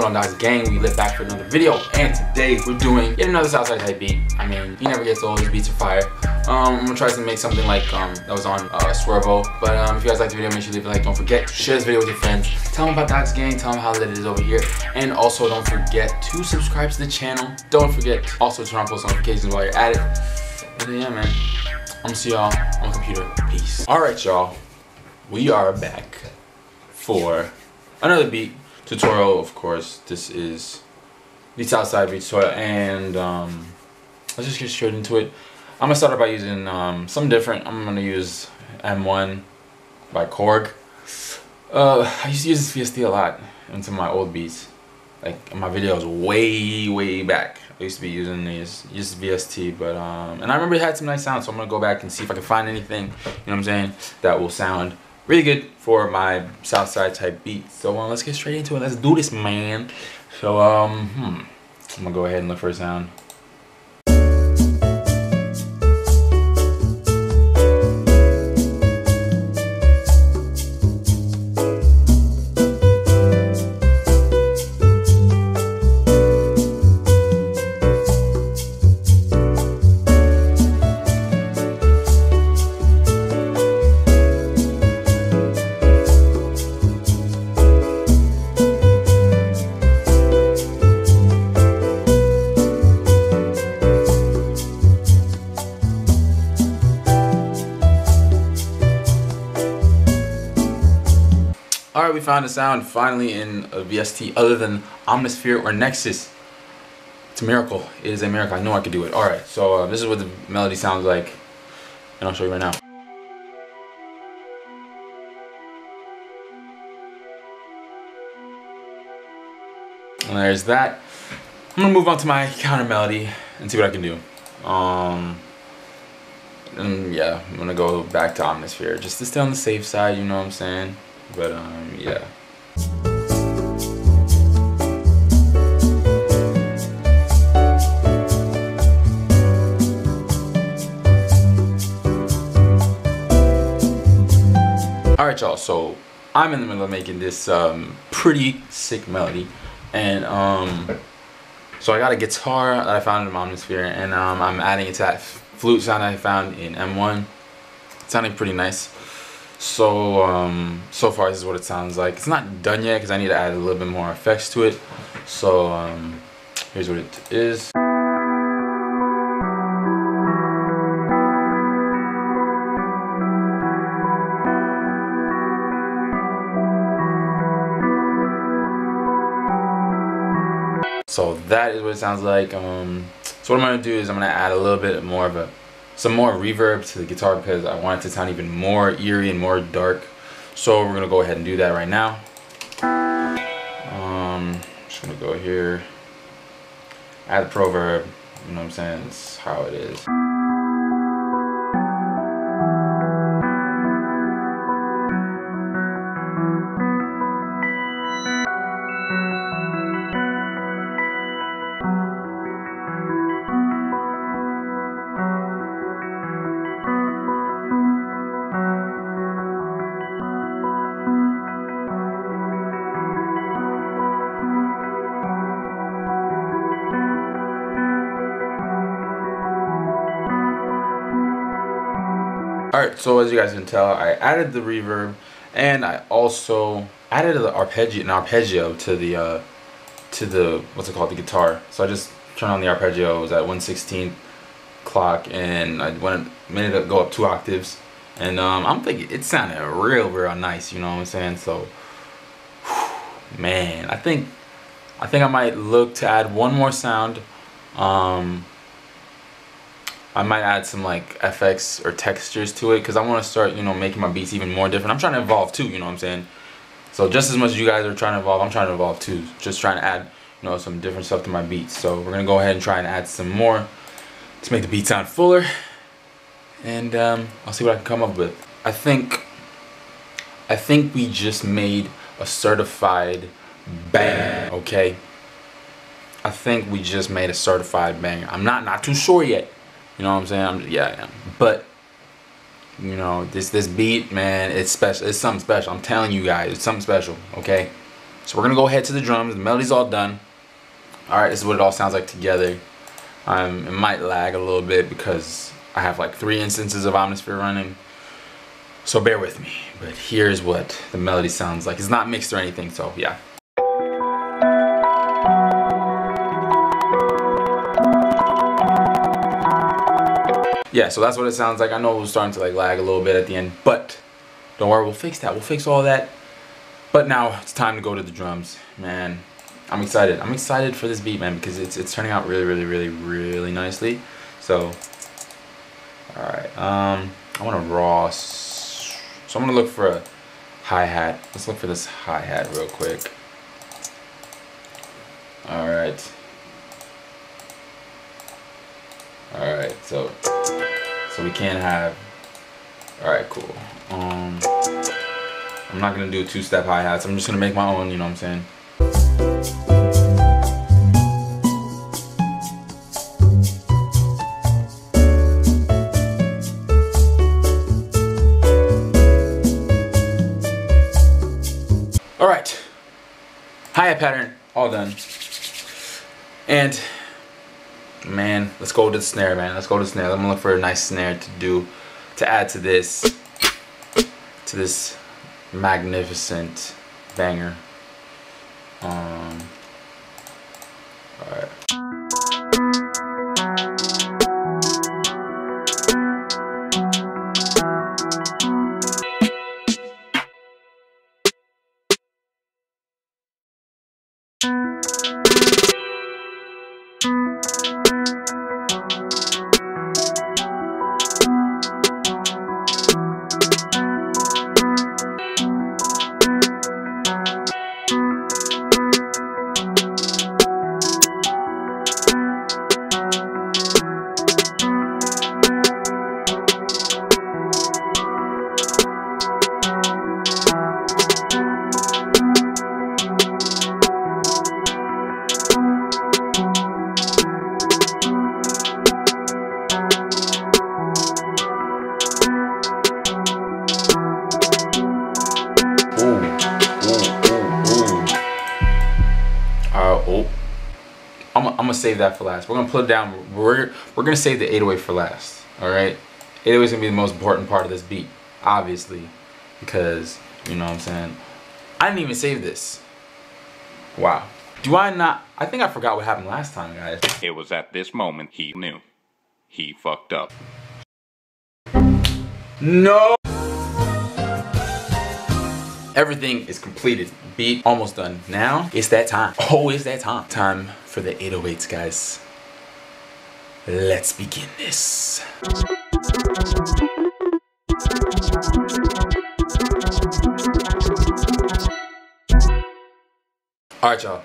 going on, guys? Gang, we lit back for another video, and today we're doing yet another Southside type beat. I mean, he never gets old, his beats are fire. I'm gonna try to make something like that was on Swervo. But if you guys like the video, make sure you leave a like. Don't forget to share this video with your friends. Tell them about Docs Gang, tell them how lit it is over here. And also don't forget to subscribe to the channel. Don't forget also to turn on post notifications while you're at it. And yeah, man, I'm gonna see y'all on the computer. Peace. Alright, y'all. We are back for another beat tutorial. Of course, this is the Southside beat tutorial, and let's just get straight into it. I'm gonna start out by using something different. I'm gonna use M1 by Korg. I used to use this VST a lot into my old beats, like in my videos way back. I used to be using these VST, but and I remember it had some nice sounds, so I'm gonna go back and see if I can find anything, you know what I'm saying, that will sound really good for my Southside type beat. So let's get straight into it. Let's do this, man. So I'm gonna go ahead and look for a sound. Alright, we found a sound finally in a VST other than Omnisphere or Nexus. It's a miracle. It is a miracle. I know I could do it. Alright, so this is what the melody sounds like, and I'll show you right now. And there's that. I'm gonna move on to my counter melody and see what I can do. And yeah, I'm gonna go back to Omnisphere just to stay on the safe side, you know what I'm saying? But yeah. Alright, y'all, so I'm in the middle of making this pretty sick melody, and so I got a guitar that I found in Omnisphere, and I'm adding it to that flute sound I found in M1. It's sounding pretty nice. So so far this is what it sounds like. It's not done yet because I need to add a little bit more effects to it. So here's what it is. So that is what it sounds like. So what I'm gonna do is I'm gonna add a little bit more of some more reverb to the guitar because I want it to sound even more eerie and more dark. So we're gonna go ahead and do that right now. Just gonna go here, add the proverb, you know what I'm saying? It's how it is. Alright, so as you guys can tell, I added the reverb, and I also added an arpeggio to the what's it called, the guitar. So I just turned on the arpeggio. It was at 1/16 clock, and I made it go up 2 octaves, and I'm thinking it sounded real nice, you know what I'm saying? So whew, man, I think I might look to add one more sound. I might add some like FX or textures to it because I want to start, you know, making my beats even more different. I'm trying to evolve too, you know what I'm saying? So just as much as you guys are trying to evolve, I'm trying to evolve too. Just trying to add, you know, some different stuff to my beats. So we're gonna go ahead and try and add some more to make the beat sound fuller, and I'll see what I can come up with. I think we just made a certified bang, okay? I think we just made a certified bang. I'm not too sure yet. You know what I'm saying? Yeah, I am. But you know, this beat, man, it's special. It's something special. I'm telling you guys, it's something special. Okay, So we're gonna go ahead to the drums. The melody's all done. Alright, this is what it all sounds like together. It might lag a little bit because I have like 3 instances of Omnisphere running. So bear with me. But here's what the melody sounds like. It's not mixed or anything, so yeah. Yeah, so that's what it sounds like. I know it was starting to like lag a little bit at the end, but don't worry, we'll fix that. We'll fix all that. But now it's time to go to the drums. Man, I'm excited. I'm excited for this beat, man, because it's turning out really nicely. So, all right. I want a raw. So I'm gonna look for a hi-hat. Let's look for this hi-hat real quick. All right. All right. So we can't have. All right, cool. I'm not gonna do 2-step hi-hats. I'm just gonna make my own. You know what I'm saying? All right, hi-hat pattern all done. And man, let's go to the snare, man. Let's go to the snare. I'm gonna look for a nice snare to add to this magnificent banger. All right. I'm gonna save that for last. We're gonna put it down. We're gonna save the 808 for last. All right, 808 is gonna be the most important part of this beat, obviously, because you know what I'm saying. I didn't even save this. Wow. Do I not? I think I forgot what happened last time, guys. It was at this moment he knew. He fucked up. No. Everything is completed. Beat almost done. Now it's that time. Oh, it's that time. Time for the 808s, guys. Let's begin this. All right, y'all.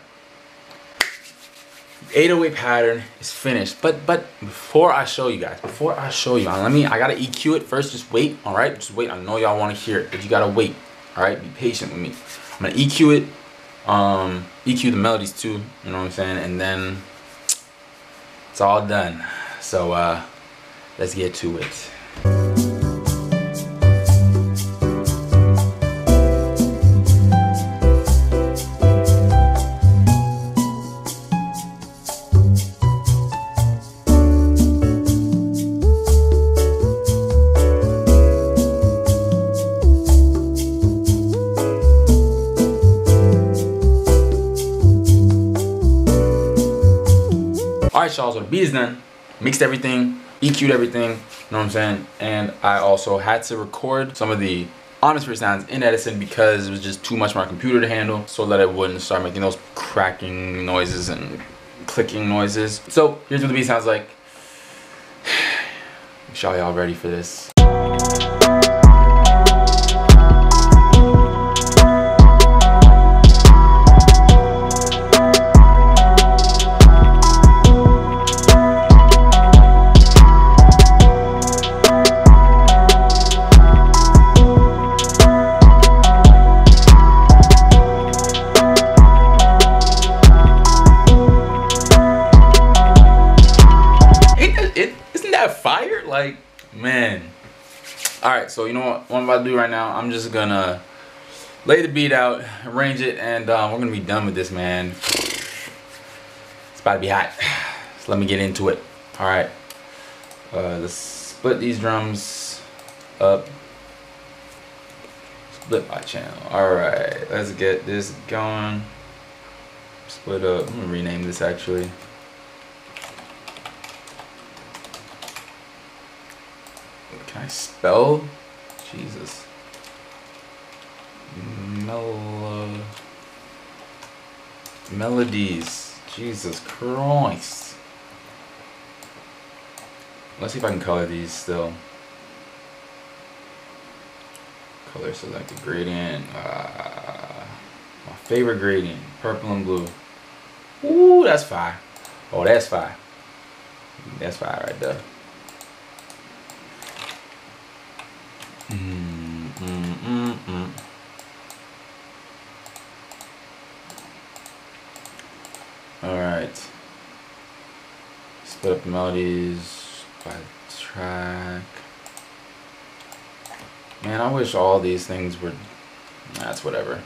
808 pattern is finished, but before I show you guys, I gotta EQ it first. Just wait, all right? Just wait. I know y'all want to hear it, but you gotta wait. All right, be patient with me. I'm gonna EQ it, EQ the melodies too. You know what I'm saying? And then it's all done. So let's get to it. Alright, y'all, so the beat is done. Mixed everything, EQ'd everything, you know what I'm saying? And I also had to record some of the Omnisphere sounds in Edison because it was just too much for my computer to handle, so that it wouldn't start making those cracking noises and clicking noises. So here's what the beat sounds like. I'm sure y'all ready for this. Fire, like, man. All right, so you know what I'm about to do right now? I'm just gonna lay the beat out, arrange it, and we're gonna be done with this, man. It's about to be hot. So let me get into it. All right. Let's split these drums up. Split by channel. All right. Let's get this going. Split up. I'm gonna rename this actually. Can I spell? Jesus. Melodies. Jesus Christ. Let's see if I can color these still. Color select the gradient. My favorite gradient. Purple and blue. Ooh, that's fire. Oh, that's fire. That's fire right there. Alright. Split up the melodies by track. Man, I wish all these things were... That's whatever.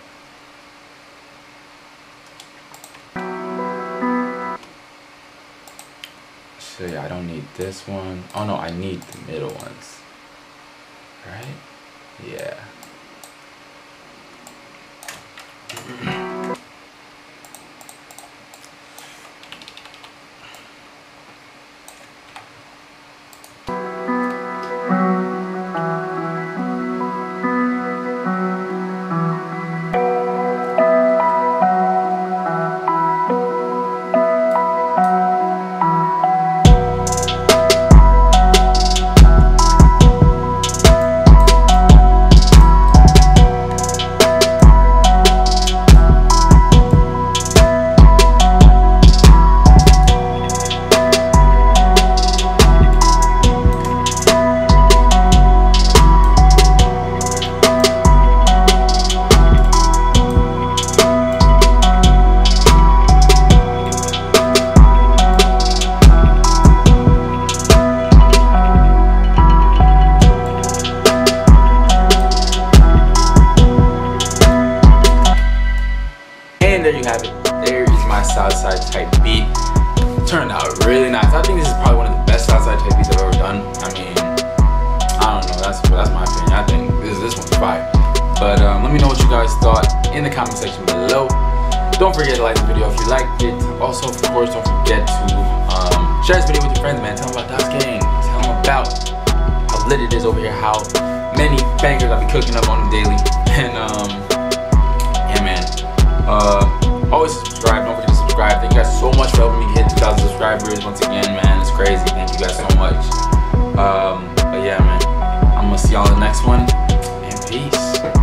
So yeah, I don't need this one. Oh no, I need the middle ones. Right? Yeah. There you have it. There is my Southside type beat. Turned out really nice. I think this is probably one of the best Southside type beats I've ever done. I mean, I don't know. That's my opinion. I think this one's fire. But let me know what you guys thought in the comment section below. Don't forget to like the video if you liked it. Also, of course, don't forget to share this video with your friends, man. Tell them about Dots Gang. Tell them about how lit it is over here. How many bangers I be cooking up on the daily. And yeah, man. Always subscribe. Don't forget to subscribe. Thank you guys so much for helping me hit 2,000 subscribers. Once again, man, it's crazy. Thank you guys so much. But yeah, man, I'm gonna see y'all in the next one, and peace.